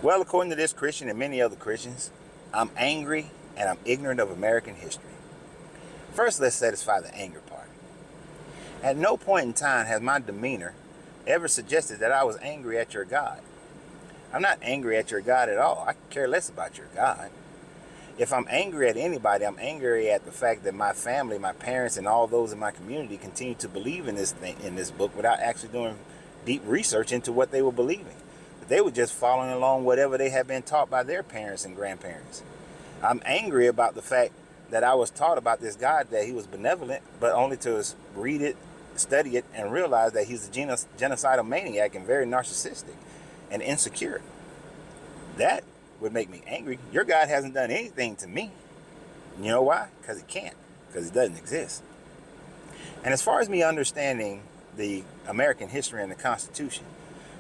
Well, according to this Christian and many other Christians, I'm angry and I'm ignorant of American history. First, let's satisfy the anger part. At no point in time has my demeanor ever suggested that I was angry at your God. I'm not angry at your God at all. I care less about your God. If I'm angry at anybody, I'm angry at the fact that my family, my parents, and all those in my community continue to believe in this book without actually doing deep research into what they were believing. They were just following along whatever they had been taught by their parents and grandparents. I'm angry about the fact that I was taught about this God, that he was benevolent, but only to read it, study it, and realize that he's a genocidal maniac and very narcissistic and insecure. That would make me angry. Your God hasn't done anything to me. You know why? Because he can't. Because he doesn't exist. And as far as me understanding the American history and the Constitution,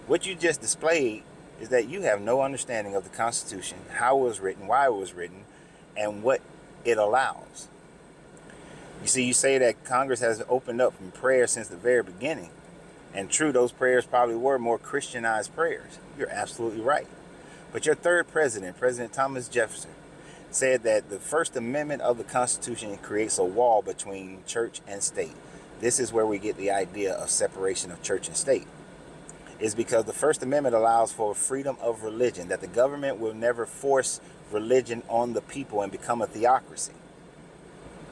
what you just displayed is that you have no understanding of the Constitution, how it was written, why it was written, and what it allows. You see, you say that Congress has opened up from prayer since the very beginning. And true, those prayers probably were more Christianized prayers. You're absolutely right. But your third president, President Thomas Jefferson, said that the First Amendment of the Constitution creates a wall between church and state. This is where we get the idea of separation of church and state. Is because the First Amendment allows for freedom of religion, that the government will never force religion on the people and become a theocracy.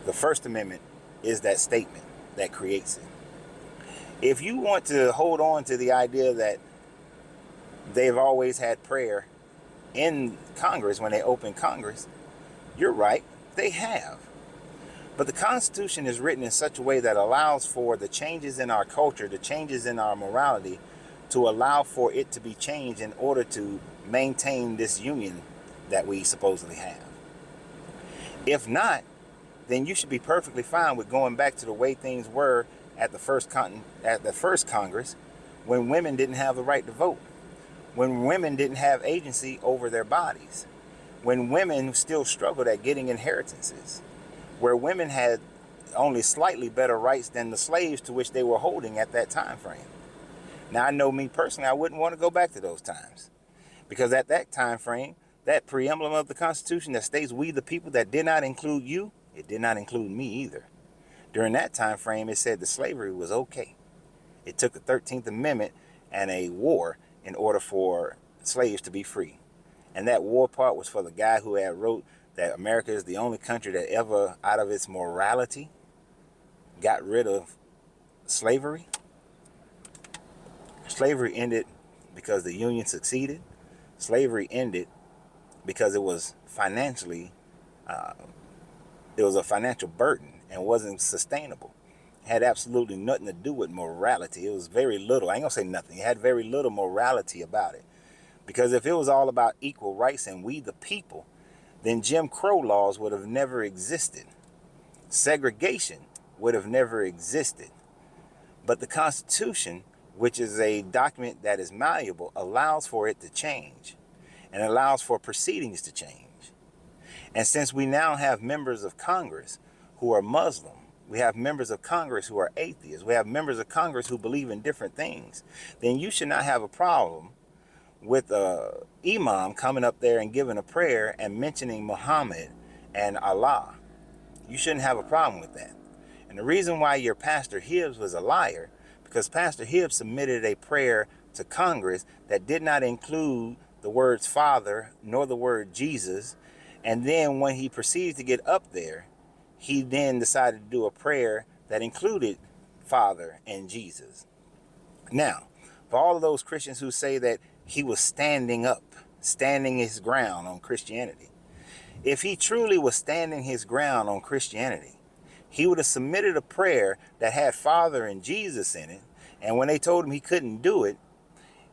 The First Amendment is that statement that creates it. If you want to hold on to the idea that they've always had prayer in Congress when they open Congress, you're right, they have. But the Constitution is written in such a way that allows for the changes in our culture, the changes in our morality, to allow for it to be changed in order to maintain this union that we supposedly have. If not, then you should be perfectly fine with going back to the way things were at the first Congress, when women didn't have the right to vote, when women didn't have agency over their bodies, when women still struggled at getting inheritances, where women had only slightly better rights than the slaves to which they were holding at that time frame. Now, I know me personally, I wouldn't want to go back to those times, because at that time frame, that preamble of the Constitution that states we the people, that did not include you, it did not include me either. During that time frame, it said that slavery was okay. It took the 13th Amendment and a war in order for slaves to be free. And that war part was for the guy who had wrote that America is the only country that ever, out of its morality, got rid of slavery. Slavery ended because the Union succeeded. Slavery ended because it was financially, it was a financial burden and wasn't sustainable. It had absolutely nothing to do with morality. It was very little. I ain't gonna say nothing. It had very little morality about it. Because if it was all about equal rights and we the people, then Jim Crow laws would have never existed. Segregation would have never existed. But the Constitution, which is a document that is malleable, allows for it to change and allows for proceedings to change. And since we now have members of Congress who are Muslim, we have members of Congress who are atheists, we have members of Congress who believe in different things, then you should not have a problem with a imam coming up there and giving a prayer and mentioning Muhammad and Allah. You shouldn't have a problem with that. And the reason why your Pastor Hibbs was a liar, because Pastor Hibbs submitted a prayer to Congress that did not include the words Father nor the word Jesus. And then when he proceeded to get up there, he then decided to do a prayer that included Father and Jesus. Now, for all of those Christians who say that he was standing up, standing his ground on Christianity, if he truly was standing his ground on Christianity, he would have submitted a prayer that had Father and Jesus in it. And when they told him he couldn't do it,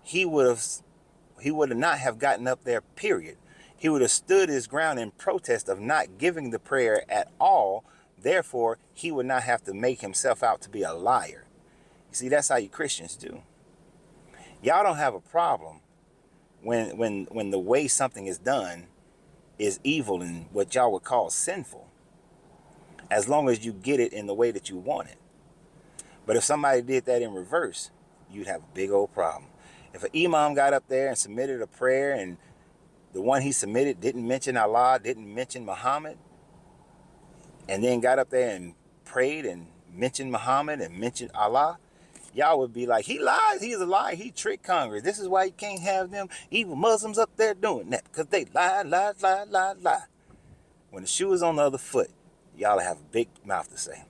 he would not have gotten up there, period. He would have stood his ground in protest of not giving the prayer at all. Therefore, he would not have to make himself out to be a liar. You see, that's how you Christians do. Y'all don't have a problem when the way something is done is evil and what y'all would call sinful, as long as you get it in the way that you want it. But if somebody did that in reverse, you'd have a big old problem. If an imam got up there and submitted a prayer and the one he submitted didn't mention Allah, didn't mention Muhammad, and then got up there and prayed and mentioned Muhammad and mentioned Allah, y'all would be like, he lies, he's a liar, he tricked Congress. This is why you can't have them evil Muslims up there doing that, because they lie, lie, lie, lie, lie. When the shoe is on the other foot, y'all have a big mouth to say.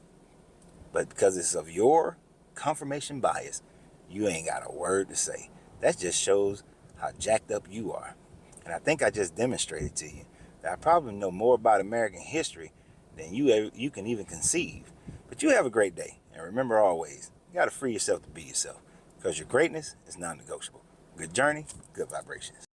But because it's of your confirmation bias, you ain't got a word to say. That just shows how jacked up you are. And I think I just demonstrated to you that I probably know more about American history than you can even conceive. But you have a great day. And remember always, you got to free yourself to be yourself, because your greatness is non-negotiable. Good journey, good vibrations.